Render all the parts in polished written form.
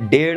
1.5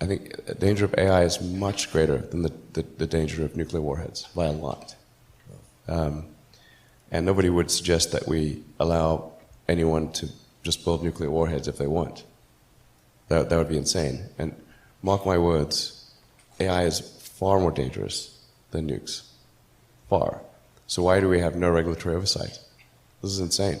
I think the danger of AI is much greater than the danger of nuclear warheads by a lot. And nobody would suggest that we allow anyone to just build nuclear warheads if they want. That would be insane. And mark my words, AI is far more dangerous than nukes. Far. So why do we have no regulatory oversight? This is insane.